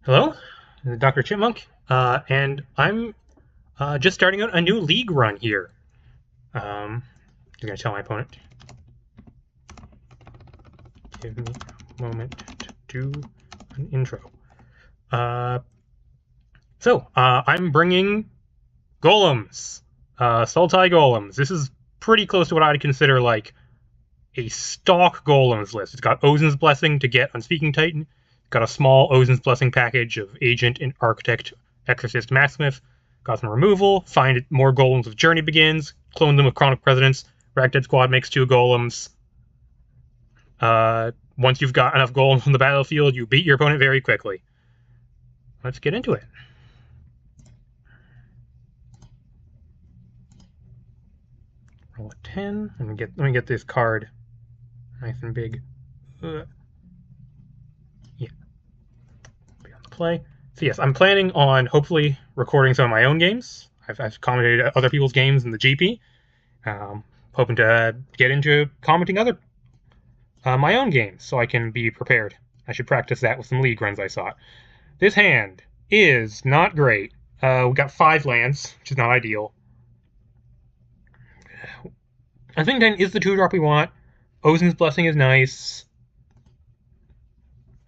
Hello, this is Dr. Chipmunk, and I'm just starting out a new league run here. I'm going to tell my opponent, give me a moment to do an intro. Uh, I'm bringing Golems, Sultai Golems. This is pretty close to what I'd consider like a stock Golems list. It's got Ozin's Blessing to get Unspeaking Titan. Got a small Ozin's Blessing package of Agent and Architect, Exorcist, Maxsmith. Got some removal. Find more Golems with Journey Begins. Clone them with Chronic Presidents. Ragdead Squad makes 2 Golems. Once you've got enough Golems on the battlefield, you beat your opponent very quickly. Let's get into it. Roll a 10. Let me get this card nice and big. Yeah. Be on the play. So yes, I'm planning on hopefully recording some of my own games. I've commented other people's games in the GP. Hoping to get into commenting other my own games so I can be prepared. I should practice that with some league runs I saw. This hand is not great. We got 5 lands, which is not ideal. I think then is the 2-drop we want. Ozin's Blessing is nice.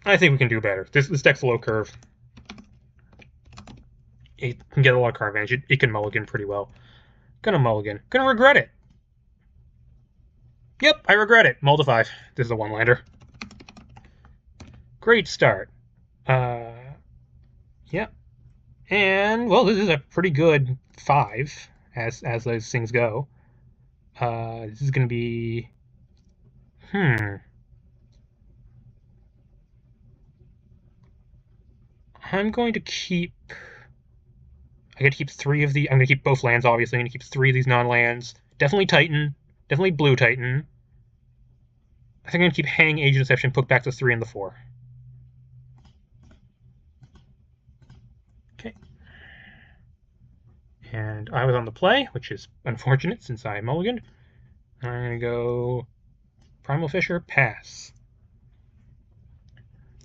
I think we can do better. This deck's a low curve. It can get a lot of card advantage. It can mulligan pretty well. Gonna mulligan. Gonna regret it. Yep, I regret it. Mull to 5. This is a 1-lander. Great start. Yep. And, well, this is a pretty good 5, as those things go. This is gonna be... I'm going to keep... I gotta keep 3 of the... I'm gonna keep both lands, obviously. I'm gonna keep 3 of these non-lands. Definitely Titan. Definitely Blue Titan. I think I'm gonna keep Hang, Agent Deception, put back to 3 and the 4. Okay. And I was on the play, which is unfortunate since I mulliganed. I'm gonna go Primal Fisher, pass.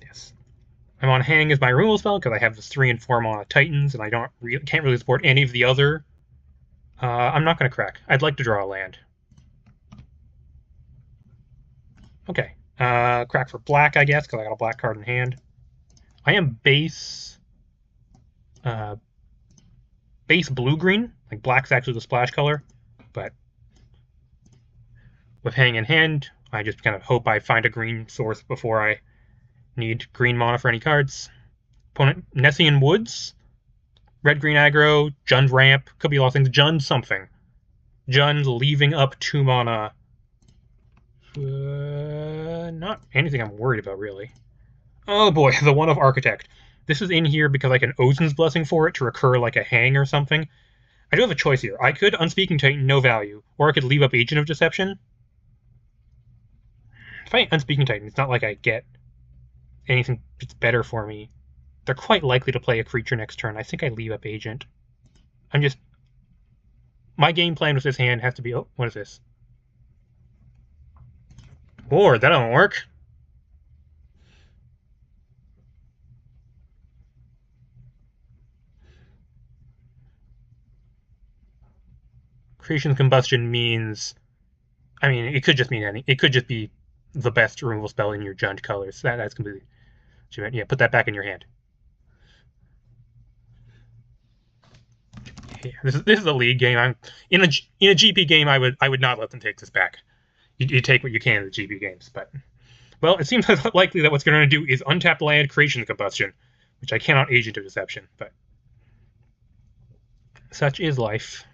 Yes. I'm on Hang as my removal spell because I have this 3 and 4 mana Titans, and I can't really support any of the other. I'm not gonna crack. I'd like to draw a land. Okay. Crack for black, I guess, because I got a black card in hand. I am base blue-green. Like, black's actually the splash color, but with Hang in hand, I just kind of hope I find a green source before I need green mana for any cards. Opponent, Nessian Woods. Red-green aggro, Jund ramp, could be a lot of things. Jund something. Jund leaving up 2 mana. Not anything I'm worried about, really. Oh boy, the one of Architect. This is in here because I can Ozin's Blessing for it to recur like a Hang or something. I do have a choice here. I could Unspeaking Titan, no value, or I could leave up Agent of Deception. If I Unspeaking Titan, it's not like I get anything that's better for me. They're quite likely to play a creature next turn. I think I leave up Agent. My game plan with this hand has to be... Oh, what is this? Board, that don't work. Creation's Combustion means... I mean, it could just mean anything. It could just be the best removal spell in your Jund colors. That's completely... Yeah, put that back in your hand. Yeah, this is a league game. I'm in a GP game. I would not let them take this back. You take what you can in the GP games, but well, it seems likely that what's going to do is untap land, Creation Combustion, which I cannot Agent of Deception, but such is life.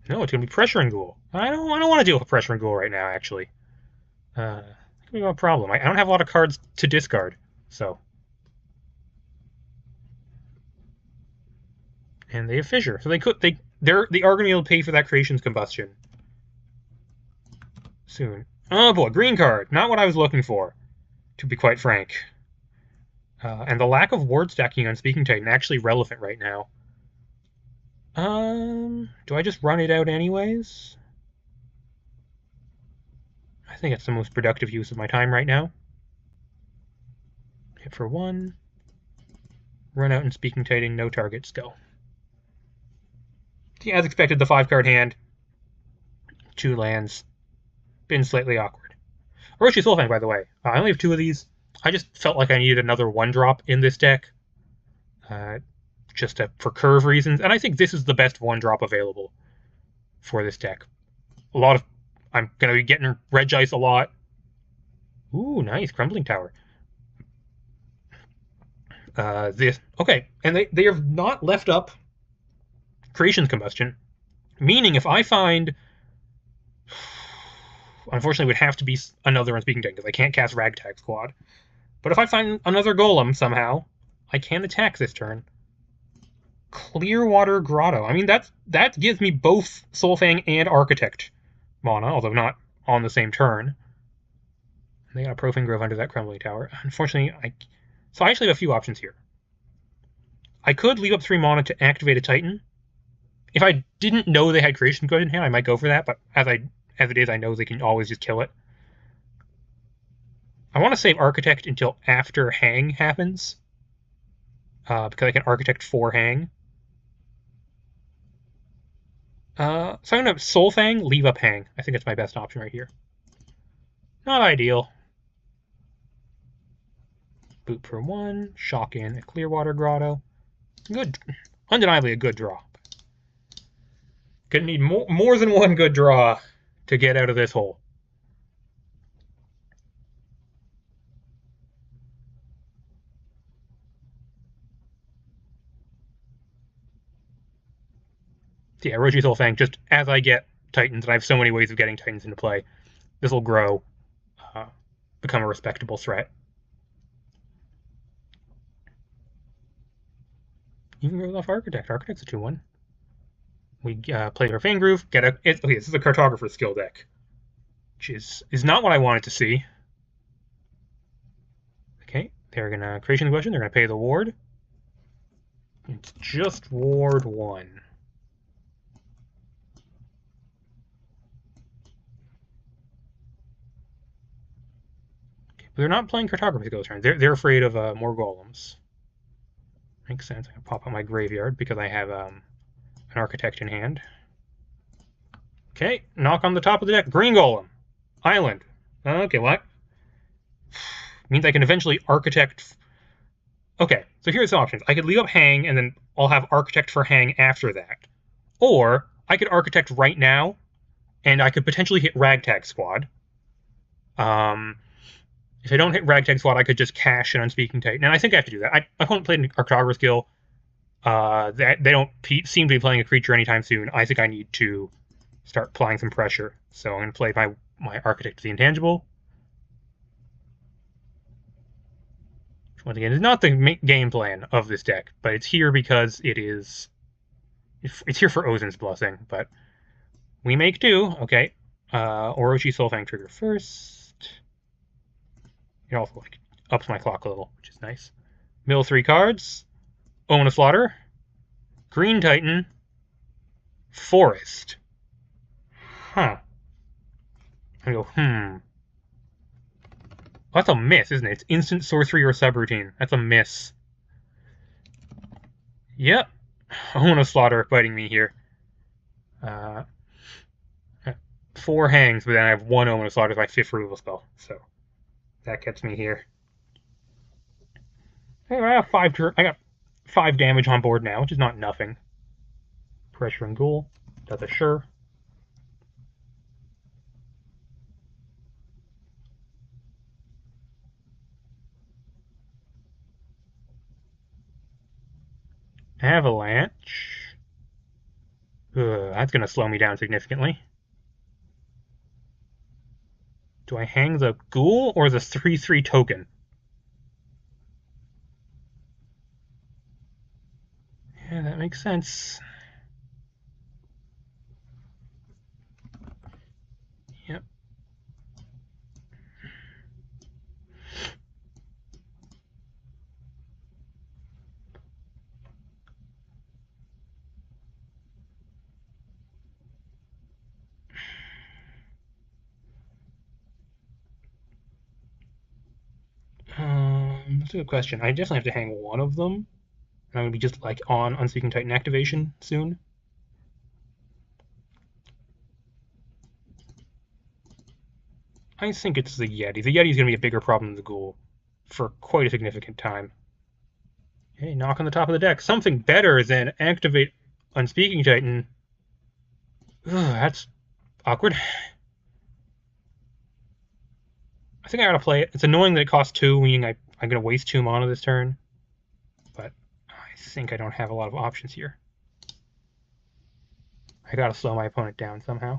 No, it's going to be Pressuring Ghoul. I don't want to deal with Pressuring Ghoul right now, actually. It could be a problem. I don't have a lot of cards to discard, so. And they have Fissure, so they are going to be able to pay for that Creation's Combustion soon. Oh boy, green card. Not what I was looking for, to be quite frank. And the lack of ward stacking on Unspeaking Titan actually relevant right now. Do I just run it out anyways? think that's the most productive use of my time right now. Hit for 1. Run out and Speaking Titan, no targets, go. See, as expected, the 5-card hand. 2 lands. Been slightly awkward. Orochi Soulfang, by the way. I only have 2 of these. I just felt like I needed another 1-drop in this deck. For curve reasons. And I think this is the best 1-drop available for this deck. I'm going to be getting Regice a lot. Ooh, nice. Crumbling Tower. Okay, and they have not left up Creation's Combustion, meaning if I find, unfortunately, it would have to be another Unspeaking Titan because I can't cast Ragtag Squad. But if I find another Golem somehow, I can attack this turn. Clearwater Grotto. I mean, that gives me both Soulfang and Architect mana, although not on the same turn. They got a Profane Grove under that Crumbling Tower. Unfortunately, so I actually have a few options here. I could leave up 3 mana to activate a Titan. If I didn't know they had Creation Code in hand, I might go for that, but as it is, I know they can always just kill it. I want to save Architect until after Hang happens, because I can Architect for Hang. So I'm going to Soulfang, leave up Hang. I think that's my best option right here. Not ideal. Boot for 1, shock in a Clearwater Grotto. Good, undeniably a good draw. Gonna need more than 1 good draw to get out of this hole. So yeah, Orochi Soulfang, just as I get Titans, and I have so many ways of getting Titans into play, this will grow, become a respectable threat. You can go off Architect. Architect's a 2-1. We play our Fang Groove, get a... Okay, this is a Cartographer skill deck, which is not what I wanted to see. Okay, they're going to Creation the Question, they're going to pay the Ward. It's just Ward 1. Okay, but they're not playing Cartography skill turn. They're afraid of more Golems. Makes sense. I can pop out my Graveyard because I have an Architect in hand. Okay, knock on the top of the deck. Green Golem. Island. Okay, what? Means I can eventually Architect... Okay, so here's the options. I could leave up Hang, and then I'll have Architect for Hang after that. Or, I could Architect right now, and I could potentially hit Ragtag Squad. If I don't hit Ragtag Squad, I could just cash an Unspeaking Titan. And I think I have to do that. My opponent played an Cartographer skill. They don't seem to be playing a creature anytime soon. I think I need to start applying some pressure. So I'm going to play my Architect of the Intangible. Which, once again, is not the game plan of this deck, but it's here because it's here for Ozin's Blessing, but we make do. Okay. Orochi Soulfang trigger first. It also ups my clock a little, which is nice. Mill 3 cards. Own a Slaughter. Green Titan. Forest. Huh. I go, That's a miss, isn't it? It's instant sorcery or subroutine. That's a miss. Yep. Own a Slaughter fighting me here. 4 hangs, but then I have 1 Omen of Slaughter as my 5th removal spell. So that gets me here. I got 5 damage on board now, which is not nothing. Pressure and Ghoul. That's a sure. Avalanche. That's going to slow me down significantly. Do I hang the Ghoul or the 3/3 token? Yeah, that makes sense. Yep. That's a good question. I definitely have to hang one of them. And I'm going to be just like on Unspeaking Titan activation soon. I think it's the Yeti. The Yeti's going to be a bigger problem than the Ghoul for quite a significant time. Hey, knock on the top of the deck. Something better than activate Unspeaking Titan. Ugh, that's awkward. I think I gotta play it. It's annoying that it costs 2, meaning I'm gonna waste 2 mana this turn. But I think I don't have a lot of options here. I gotta slow my opponent down somehow.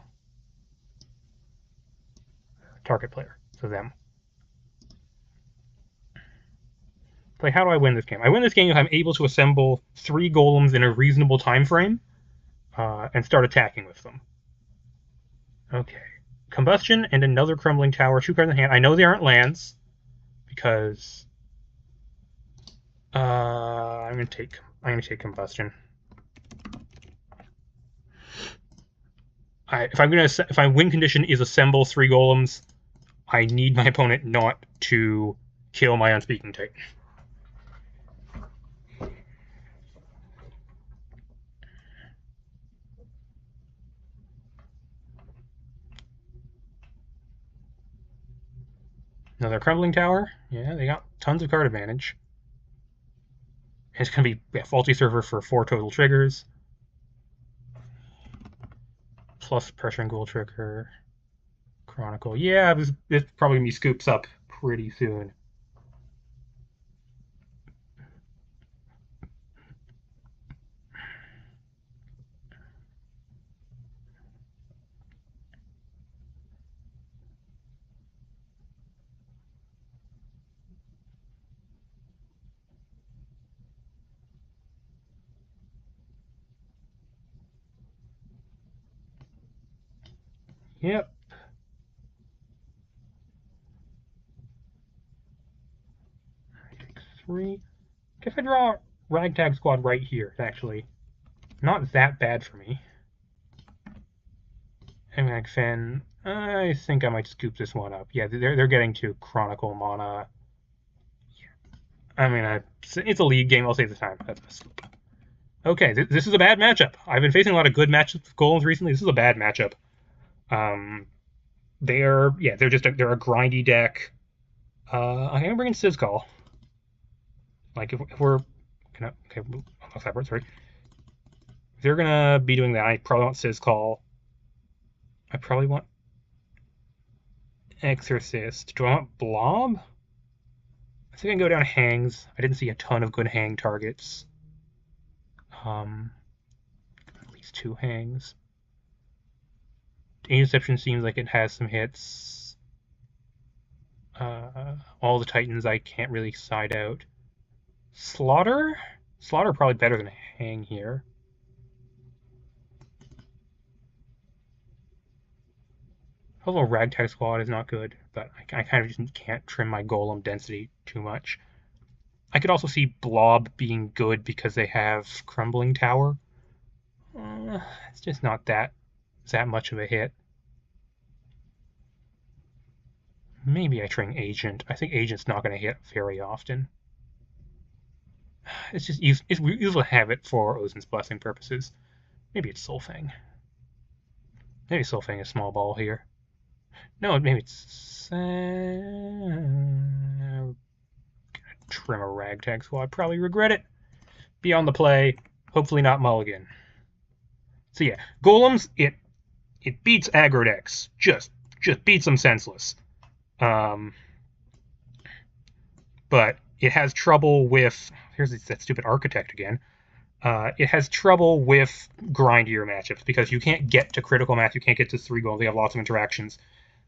Target player, so them. Like, how do I win this game? I win this game if I'm able to assemble 3 golems in a reasonable time frame and start attacking with them. Okay. Combustion and another crumbling tower, 2 cards in hand. I know they aren't lands because I'm gonna take combustion. If my win condition is assemble 3 golems, I need my opponent not to kill my Unspeaking Titan. Another crumbling tower. Yeah, they got tons of card advantage. It's going to be faulty server for 4 total triggers. Plus pressure and ghoul trigger. Chronicle. Yeah, this probably going to be scoops up pretty soon. Yep. I take 3. If I draw Ragtag Squad right here, it's actually not that bad for me. And Fen, I think I might scoop this one up. Yeah, they're getting to Chronicle mana. I mean, it's a league game. I'll save the time. That's a scoop. Okay, this is a bad matchup. I've been facing a lot of good matchups with golems recently. This is a bad matchup. They're a grindy deck. I'm gonna bring in Sizcall. Like if we're gonna sorry. If they're gonna be doing that, I probably want Sizcall. I probably want Exorcist. Do I want Blob? I think I can go down Hangs. I didn't see a ton of good hang targets. At least 2 hangs. Interception seems like it has some hits. All the Titans I can't really side out. Slaughter? Slaughter probably better than hang here. Although Ragtag Squad is not good, but I kind of just can't trim my golem density too much. I could also see Blob being good because they have Crumbling Tower. It's just not that much of a hit. Maybe I tring Agent. I think Agent's not going to hit very often. It's just we usually have it for Ozin's Blessing purposes. Maybe it's Soulfang. Maybe Soulfang is small ball here. No, maybe it's trim a Ragtag Squad. Probably regret it. Be on the play. Hopefully not mulligan. So yeah, Golems, it beats aggro decks. Just beats them senseless. But it has trouble with... Here's that stupid Architect again. It has trouble with grindier matchups because you can't get to critical math. You can't get to 3 goals. They have lots of interactions.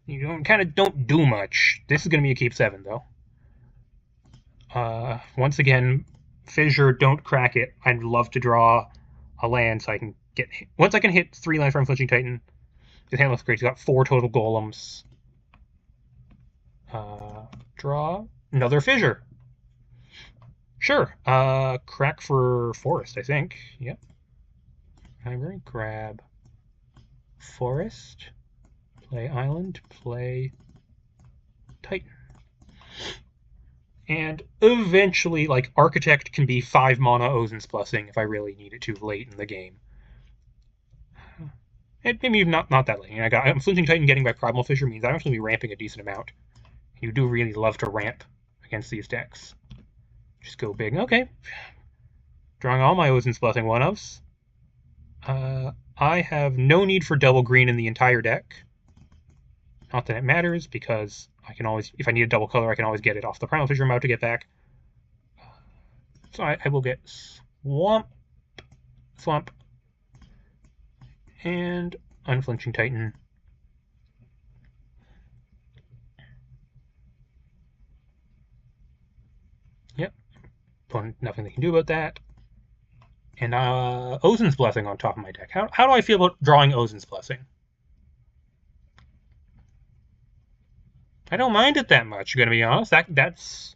You kind of don't do much. This is going to be a keep 7, though. Once again, Fissure, don't crack it. I'd love to draw a land so I can get... Once I can hit 3 lands from Flinching Titan, his hand looks great. He's got 4 total golems. Draw another Fissure. Sure. Crack for Forest, I think. Yep. I'm going to grab Forest, play Island, play Titan. And eventually, like, Architect can be 5 mana Ozin's Blessing if I really need it to late in the game. And maybe not that late. I'm Flinching Titan getting by Primal Fissure means I'm actually be ramping a decent amount. You do really love to ramp against these decks. Just go big. Okay. Drawing all my Ozin's Blessing 1-ofs. I have no need for double green in the entire deck. Not that it matters, because I can always, if I need a double color, I can always get it off the Primal Fissure I'm about to get back. So I will get Swamp, and Unflinching Titan. Yep. Opponent, nothing they can do about that. And Ozin's Blessing on top of my deck. How do I feel about drawing Ozin's Blessing? I don't mind it that much, going to be honest. That's...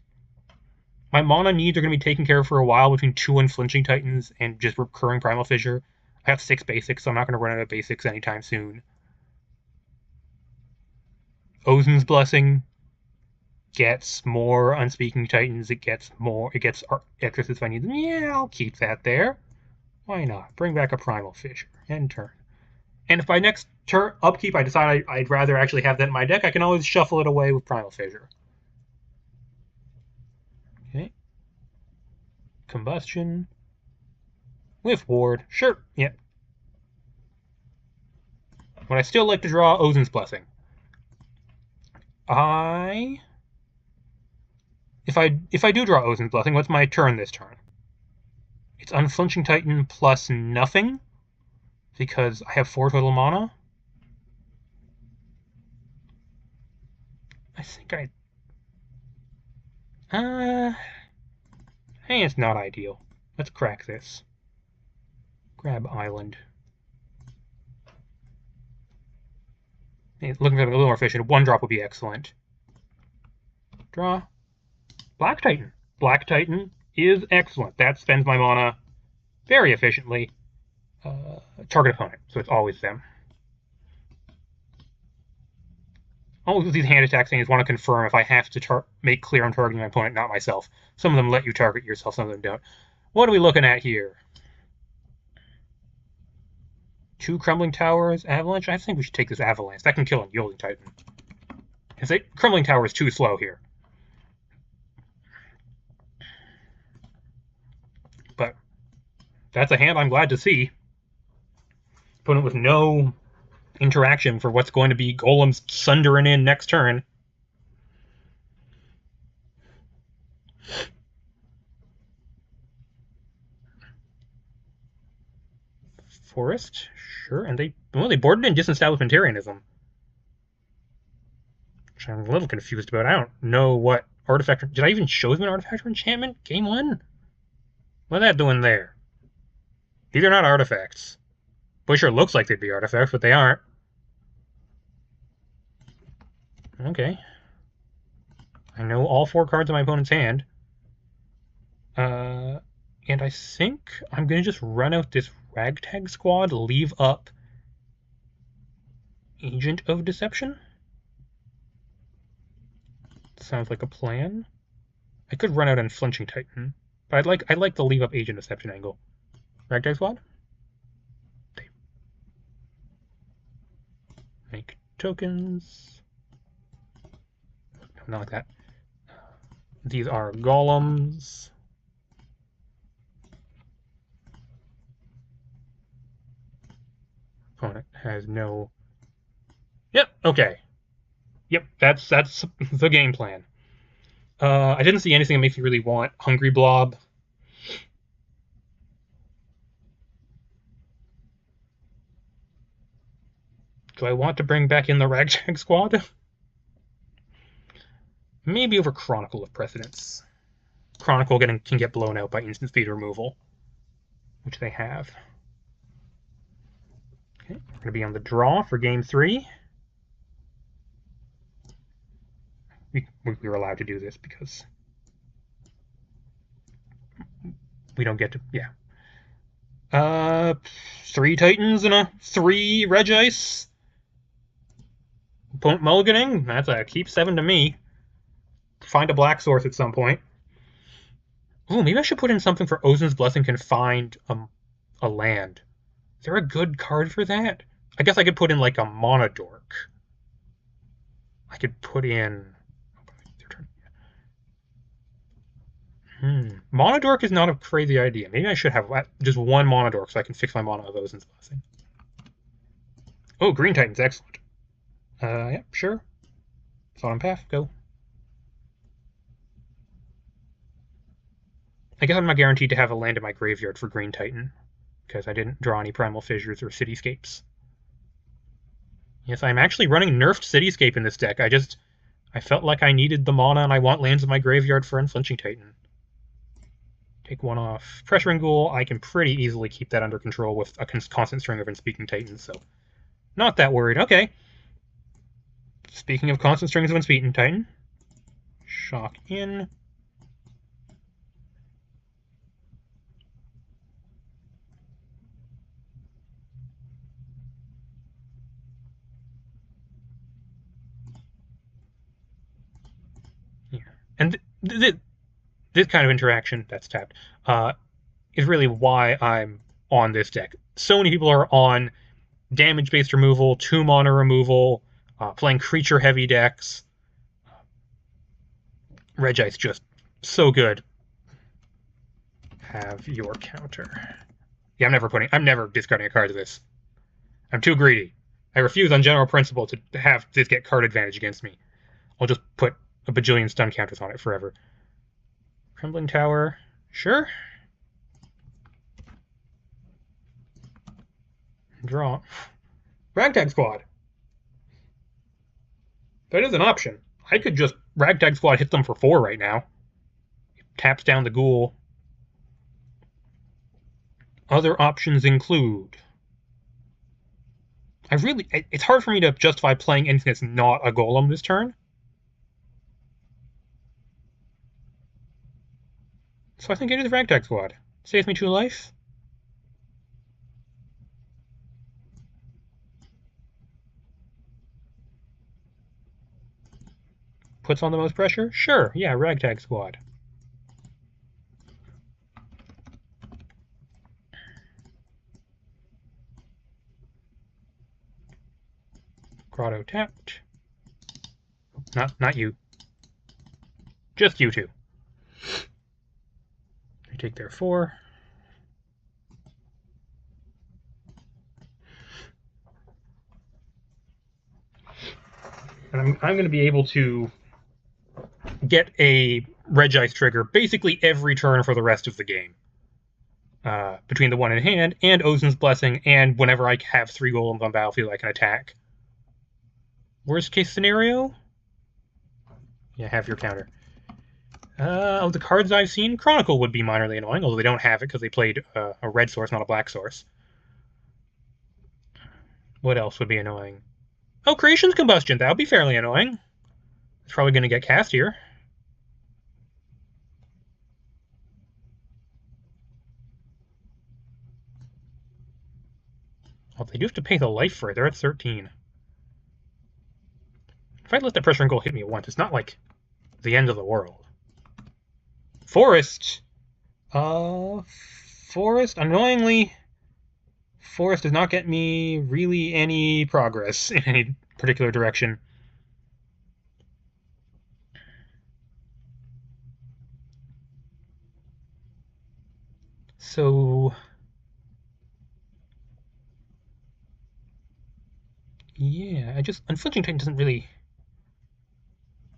My mana needs are going to be taken care of for a while between 2 Unflinching Titans and just recurring Primal Fissure. I have 6 basics, so I'm not going to run out of basics anytime soon. Ozin's Blessing gets more Unspeaking Titans. It gets Exorcists if I need them. Yeah, I'll keep that there. Why not? Bring back a Primal Fissure. End turn. And if by next turn upkeep I decide I'd rather actually have that in my deck, I can always shuffle it away with Primal Fissure. Okay. Combustion. With Ward. Sure. Yep. Would I still like to draw Ozin's Blessing? If I do draw Ozin's Blessing, what's my turn this turn? It's Unflinching Titan plus nothing, because I have 4 total mana. I think hey, it's not ideal. Let's crack this. Grab Island. Hey, looking for a little more efficient. 1 drop would be excellent. Draw. Black Titan. Black Titan is excellent. That spends my mana very efficiently. Target opponent, so it's always them. All of these hand attack things want to confirm if I have to make clear I'm targeting my opponent, not myself. Some of them let you target yourself, some of them don't. What are we looking at here? 2 Crumbling Towers, Avalanche? I think we should take this Avalanche. That can kill a Yielding Titan. Crumbling Tower is too slow here. But that's a hand I'm glad to see. Opponent with no interaction for what's going to be Golems sundering in next turn. Forest, sure, and they boarded in Disestablishmentarianism, which I'm a little confused about. I don't know what artifact. Did I even show them an artifact or enchantment? Game 1? What's that doing there? These are not artifacts. Boy, sure looks like they'd be artifacts, but they aren't. Okay. I know all 4 cards in my opponent's hand. And I think I'm going to just run out this Ragtag Squad, leave up Agent of Deception. Sounds like a plan. I could run out Unflinching Titan, but I'd like to leave up Agent of Deception angle. Ragtag Squad. Make tokens. No, not like that. These are Golems. Opponent has no... Yep, okay. Yep, that's the game plan. I didn't see anything that makes me really want Hungry Blob. Do I want to bring back in the Ragtag Squad? Maybe over Chronicle of Precedence. Chronicle can get blown out by instant speed removal, which they have. Okay, we're going to be on the draw for Game 3. We were allowed to do this because we don't get to... Yeah. 3 Titans and a 3 Regice. Opponent mulliganing. That's a keep 7 to me. Find a black source at some point. Oh, maybe I should put in something for Ozin's Blessing can find a land. Is there a good card for that? I guess I could put in like a Monodork. I could put in... Monodork is not a crazy idea. Maybe I should have just one Monodork so I can fix my mono of Ozin's Blessing. Oh, Green Titan's excellent. Yeah, sure. Thought on path, go. I guess I'm not guaranteed to have a land in my graveyard for Green Titan, because I didn't draw any Primal Fissures or Cityscapes. Yes, I'm actually running Nerfed Cityscape in this deck. I felt like I needed the mana and I want lands in my graveyard for Unflinching Titan. Take one off. Pressuring Ghoul, I can pretty easily keep that under control with a constant string of Unspeaking Titans, so not that worried. Okay. Speaking of constant strings of Unspeaking Titan, shock in. Yeah. And this kind of interaction, that's tapped, is really why I'm on this deck. So many people are on damage-based removal, 2-mana removal, playing creature-heavy decks. Regice just so good. Have your counter. Yeah, I'm never discarding a card to this. I'm too greedy. I refuse on general principle to have this get card advantage against me. I'll just put a bajillion stun counters on it forever. Crumbling Tower, sure. Draw. Ragtag Squad. That is an option. I could just Ragtag Squad hit them for 4 right now. It taps down the ghoul. Other options include... it's hard for me to justify playing anything that's not a golem this turn. So I think it is Ragtag Squad. Saves me 2 life. Puts on the most pressure? Sure, yeah, Ragtag Squad. Grotto tapped. Not you. Just you two. I take their 4. And I'm going to be able to get a Regice trigger basically every turn for the rest of the game. Between the one in hand and Ozin's Blessing, and whenever I have 3 golems on battlefield, I can attack. Worst case scenario? Yeah, have your counter. Of the cards I've seen, Chronicle would be minorly annoying, although they don't have it because they played a red source, not a black source. What else would be annoying? Oh, Creation's Combustion. That would be fairly annoying. It's probably going to get cast here. Well, they do have to pay the life for it. They're at 13. If I let the Pressuring Ghoul hit me once, it's not like the end of the world. Forest. Forest, annoyingly, Forest does not get me really any progress in any particular direction. So... yeah, Unflinching Titan doesn't really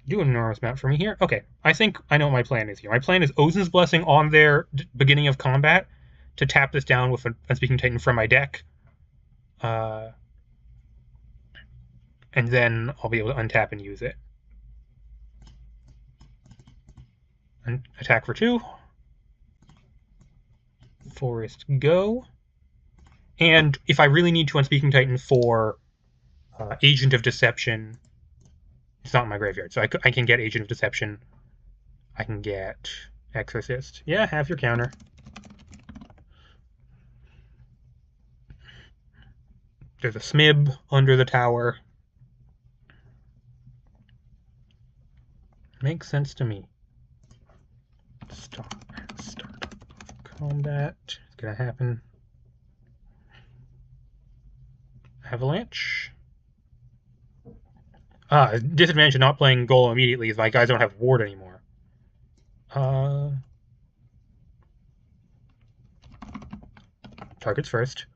do an enormous amount for me here. Okay, I think I know what my plan is here. My plan is Ozin's Blessing on their beginning of combat to tap this down with Unspeaking Titan from my deck. And then I'll be able to untap and use it. And attack for 2. Forest, go. And if I really need to Unspeaking Titan for Agent of Deception, it's not in my graveyard, so I can get Agent of Deception. I can get Exorcist. Yeah, have your counter. There's a Smib under the tower. Makes sense to me. Stop. Combat. It's gonna happen. Avalanche. Disadvantage of not playing Golem immediately is my guys don't have Ward anymore. Targets first.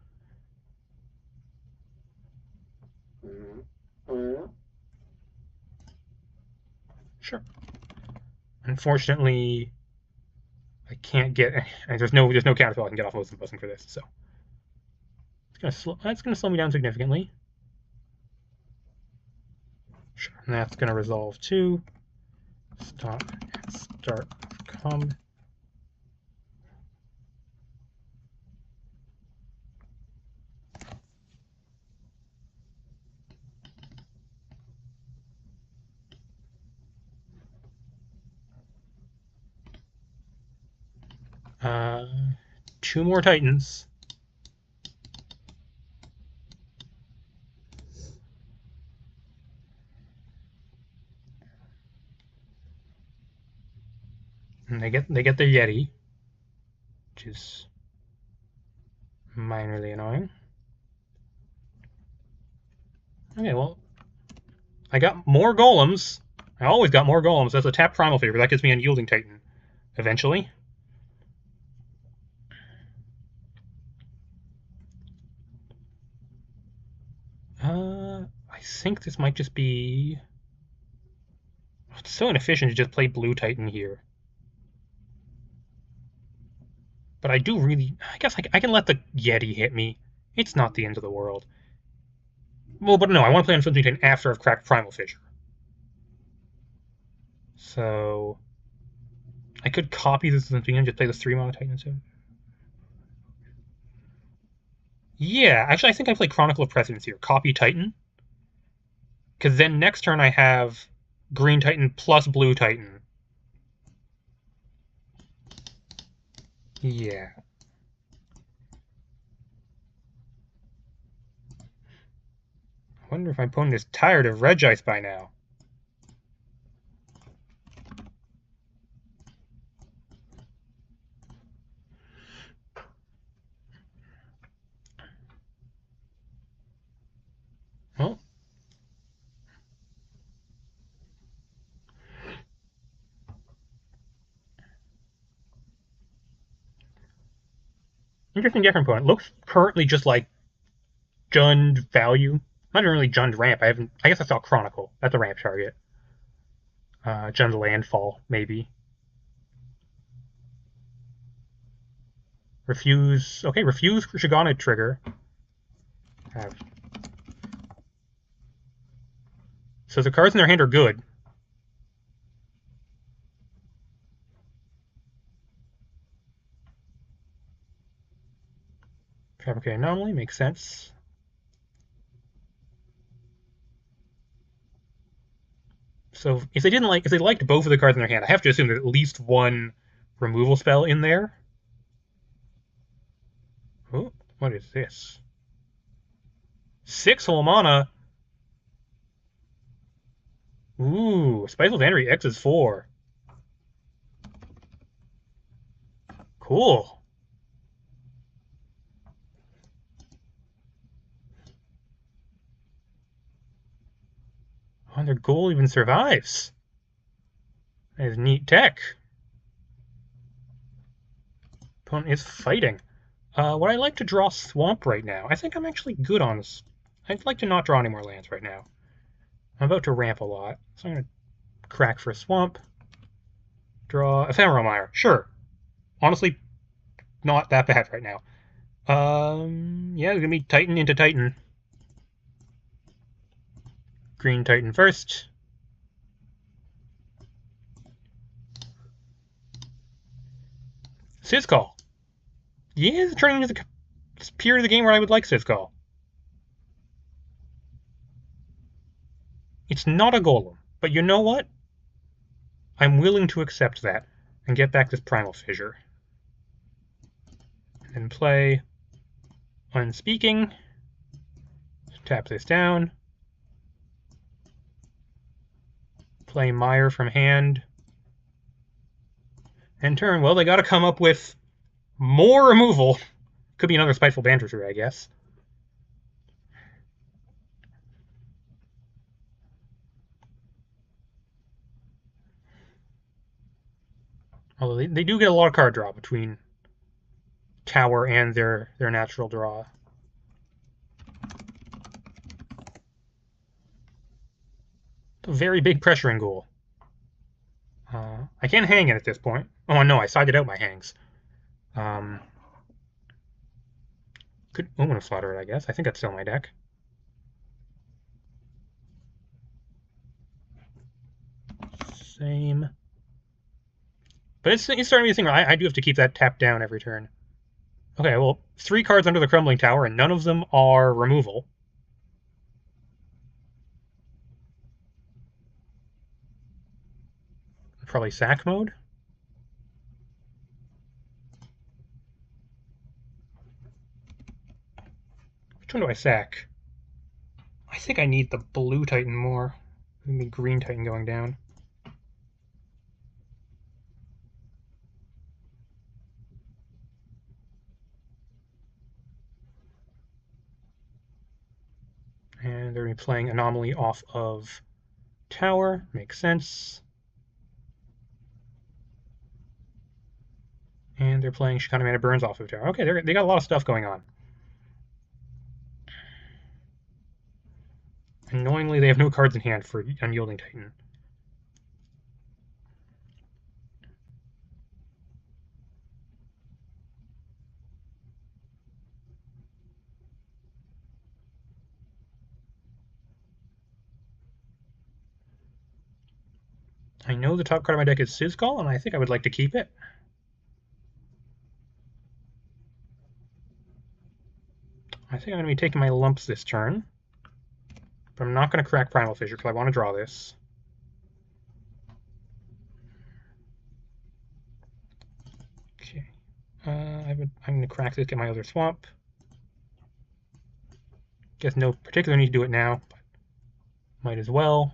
Sure. Unfortunately, I can't get. There's no counterspell I can get off Oaths Blessing for this, so that's gonna slow me down significantly. Sure, and that's gonna resolve too. Stop and start combat. Two more Titans. And they get their Yeti, which is minorly annoying. Okay, well, I got more Golems. I always got more Golems. That's a tap Primal Favor. That gives me Unyielding Titan eventually. I think this might just be... It's so inefficient to just play Blue Titan here. But I do really... I guess I can let the Yeti hit me. It's not the end of the world. Well, but no, I want to play on Unyielding Titan after I've cracked Primal Fissure. So... I could copy this and just play the 3-mana Titan instead. Yeah, actually I think I play Chronicle of Precedence here. Copy Titan. Because then next turn I have Green Titan plus Blue Titan. Yeah. I wonder if my opponent is tired of Regice by now. Well. Interesting different opponent. Looks currently just like Jund value. Not even really Jund ramp. I guess I saw Chronicle. That's a ramp target. Jund Landfall, maybe. Refuse. Okay, refuse Shigana trigger. So the cards in their hand are good. Fabricate Anomaly makes sense. So if they liked both of the cards in their hand, I have to assume there's at least one removal spell in there. Oh, what is this? 6 whole mana. Ooh, Spiteful Vanity X is 4. Cool. Oh, their goal even survives. That is neat tech. Opponent is fighting. Would I like to draw Swamp right now? I think I'm actually good on this. I'd like to not draw any more lands right now. I'm about to ramp a lot, so I'm going to crack for a Swamp. Draw Ephemeral Mire. Sure. Honestly, not that bad right now. Yeah, it's going to be Titan into Titan. Green Titan first. Sizcall. Yeah, it's turning into the period of the game where I would like Sizcall. It's not a Golem, but you know what? I'm willing to accept that and get back this Primal Fissure. And play Unspeaking. Tap this down. Play Mire from hand. And turn. Well, they got to come up with More removal. Could be another Spiteful Banter tree, I guess. Although they do get a lot of card draw between Tower and their natural draw. A very big pressuring ghoul. I can't hang it at this point. Oh no, I sided out my hangs. Could Omen of Slaughter it, I guess. I think that's still my deck. Same. But it's starting to be a thing where I do have to keep that tapped down every turn. Okay, well, 3 cards under the Crumbling Tower, and none of them are removal. Probably sack mode. Which one do I sack? I think I need the blue Titan more than the green Titan going down. And they're going to be playing Anomaly off of Tower. Makes sense. And they're playing Shekinah Mana Burns off of Tower. Okay, they got a lot of stuff going on. Annoyingly, they have no cards in hand for Unyielding Titan. I know the top card of my deck is Sizcall, and I think I would like to keep it. I think I'm going to be taking my lumps this turn. But I'm not going to crack Primal Fissure because I want to draw this. Okay. I'm going to crack this, get my other swamp. Guess no particular need to do it now, but might as well.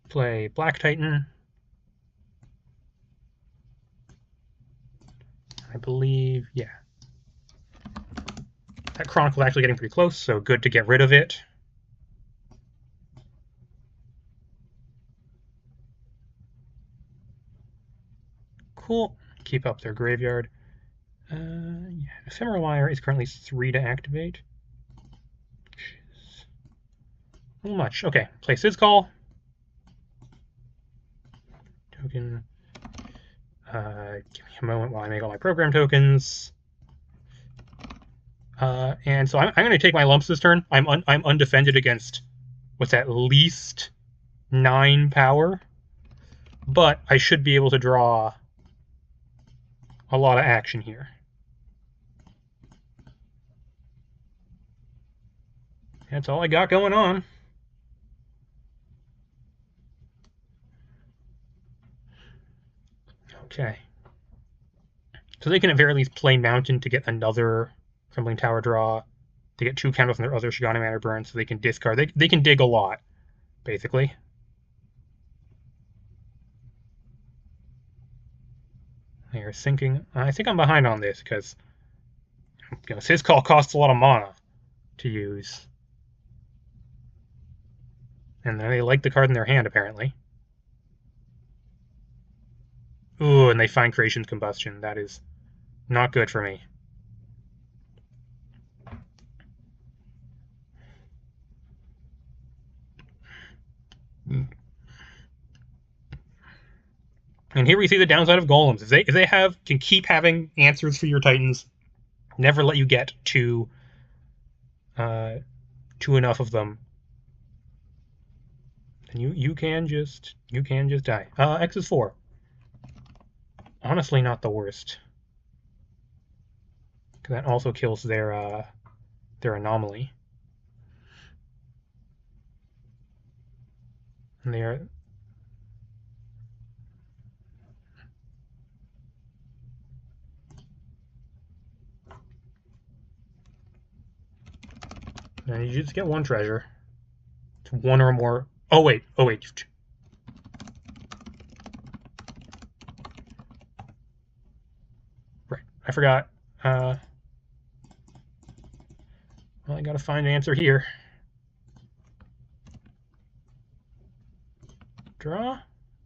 Play Black Titan. I believe, yeah. That Chronicle is actually getting pretty close, so good to get rid of it. Cool. Keep up their graveyard. Yeah. Ephemeral Wire is currently 3 to activate. A little much. Okay, play Sizcall. Token. Give me a moment while I make all my program tokens. And so I'm going to take my lumps this turn. I'm undefended against what's at least 9 power, but I should be able to draw a lot of action here. That's all I got going on. Okay. So they can at very least play Mountain to get another Crumbling Tower draw. They get 2 counters on their other Shekinah Mana Burn, so they can discard. They can dig a lot, basically. They are sinking. I think I'm behind on this because his call costs a lot of mana to use. And they like the card in their hand, apparently. Ooh, and they find Creation's Combustion. That is not good for me. And here we see the downside of Golems. If they can keep having answers for your Titans, never let you get to enough of them, then you can just die. X is 4. Honestly, not the worst. That also kills their anomaly. And they are. And you just get 1 treasure. It's 1 or more. Oh wait. I forgot. Well, I gotta find an answer here. Draw?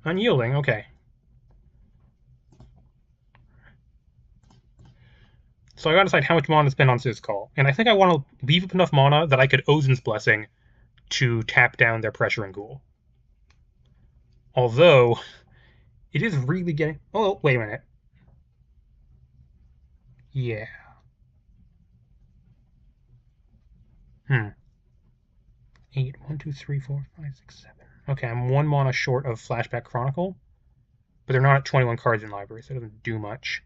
Unyielding, okay. So I gotta decide how much mana to spend on Sizcall. And I think I want to leave up enough mana that I could Ozin's Blessing to tap down their Pressure and Ghoul. Although, it is really getting... Oh, wait a minute. Yeah. 8, 1, 2, 3, 4, 5, 6, 7. Okay, I'm 1 mana short of Flashback Chronicle. But they're not at 21 cards in library, so it doesn't do much.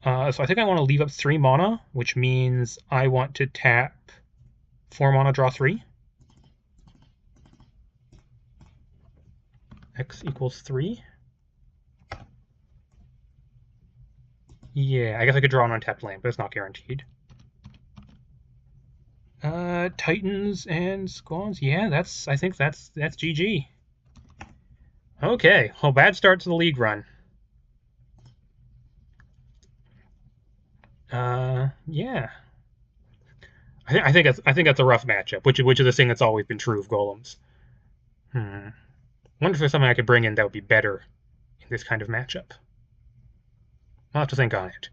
So I think I want to leave up 3 mana, which means I want to tap 4 mana, draw 3. X equals 3. Yeah, I guess I could draw an untapped land, but it's not guaranteed. Titans and Squalls. Yeah, I think that's GG. Okay, well, bad start to the league run. Yeah. I think that's a rough matchup, which is a thing that's always been true of Golems. Wonder if there's something I could bring in that would be better in this kind of matchup. I'll have to think on it.